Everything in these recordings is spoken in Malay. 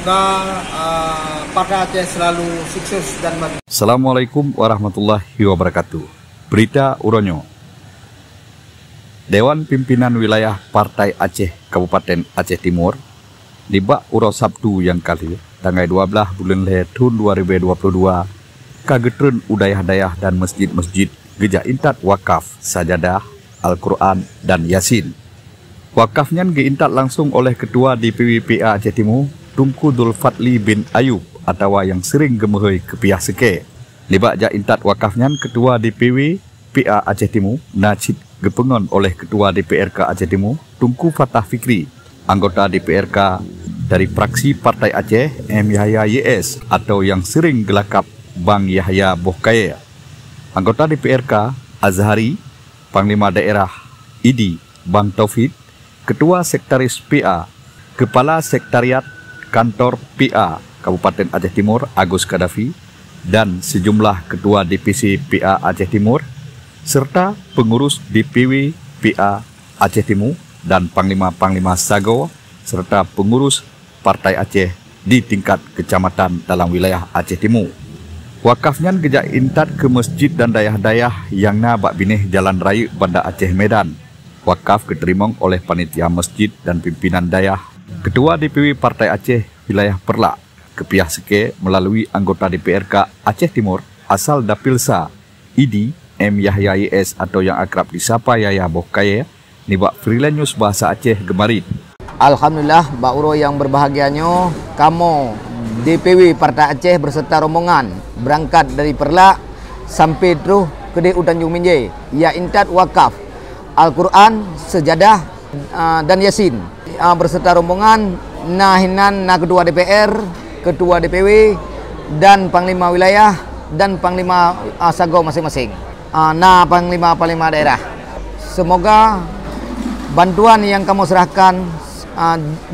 semoga Partai Aceh selalu sukses dan maju. Assalamualaikum warahmatullahi wabarakatuh. Berita Uronyo. Dewan Pimpinan Wilayah Partai Aceh Kabupaten Aceh Timur dibak uro Sabtu yang kali tanggal 12 bulan Leh tahun 2022 kagetreun udayah-dayah dan masjid-masjid geja intat wakaf sajadah Al-Quran dan Yasin. Wakafnya geintat langsung oleh Ketua DPW PA Aceh Timur Tunku Dul Fadli bin Ayub atau yang sering gemehoi kepiah seke. Libak ja intat wakafnya Ketua DPW PA Aceh Timur Najib gepengon oleh Ketua DPRK Aceh Timur Tunku Fatah Fikri, anggota DPRK dari fraksi Partai Aceh M. Yahya YS atau yang sering gelakap Bang Yahya Bohkaya, anggota DPRK Azhari, Panglima Daerah ID Bang Taufik, Ketua Sekretaris PA, Kepala Sekretariat Kantor PA Kabupaten Aceh Timur Agus Kadafi, dan sejumlah Ketua DPC PA Aceh Timur serta pengurus DPW PA Aceh Timur dan Panglima-Panglima Sago serta pengurus Partai Aceh di tingkat kecamatan dalam wilayah Aceh Timur. Wakafnya geja intat ke masjid dan dayah-dayah yang na bak binih Jalan Raya Banda Aceh Medan. Wakaf keterimong oleh panitia masjid dan pimpinan dayah Ketua DPW Partai Aceh Wilayah Perlak kepiah seke melalui anggota DPRK Aceh Timur asal Dapilsa ID M. Yahya YS atau yang akrab disapa Yahya Bohkaya nibak freelance news bahasa Aceh Gemarit. Alhamdulillah, Mbak Uro yang berbahagianya, kamu DPW Partai Aceh berserta rombongan berangkat dari Perlak sampai terus ke Dek Tanjung Minjai, ya intat wakaf Al-Quran, Sejadah dan Yasin. Berserta rombongan nahinan Ketua DPR, Ketua DPW dan Panglima Wilayah dan Panglima Sago masing-masing. Panglima daerah. Semoga bantuan yang kamu serahkan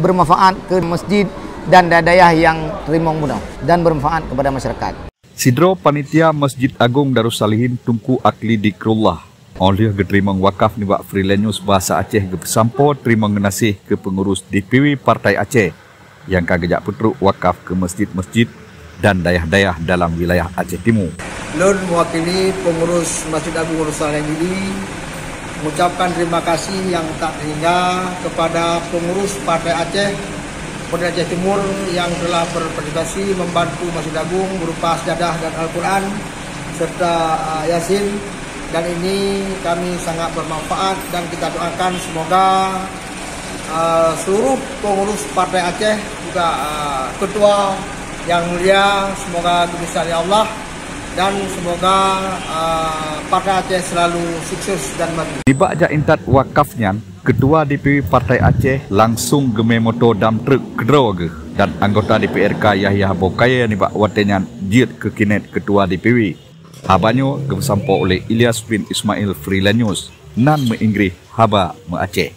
bermanfaat ke masjid dan dayah yang terimong mudah dan bermanfaat kepada masyarakat. Sidro Panitia Masjid Agung Darussalihin Tunku Akli Dikrullah oleh geterimong wakaf nibak freelance news bahasa Aceh gepesampo terimong ngenasih ke pengurus DPW Partai Aceh yang kagejak putruk wakaf ke masjid-masjid dan dayah-dayah dalam wilayah Aceh Timur. Lun mewakili pengurus Masjid Agung Darussalim ini mengucapkan terima kasih yang tak terhingga kepada pengurus Partai Aceh Timur yang telah berpartisipasi membantu Masjid Agung berupa sejadah dan Al-Quran serta Yasin, dan ini kami sangat bermanfaat dan kita doakan semoga seluruh pengurus Partai Aceh juga Ketua yang mulia semoga dibesari Allah dan semoga Partai Aceh selalu sukses dan maju. Dibak ja intat wakafnya Ketua DPW Partai Aceh langsung geme moto dam truk kedro ge dan anggota DPRK Yahya Bohkaya nibak watenyan jiet ke kinet Ketua DPW. Habanyo gesampo oleh Ilyas bin Ismail freelance news nan me Inggris haba me Aceh.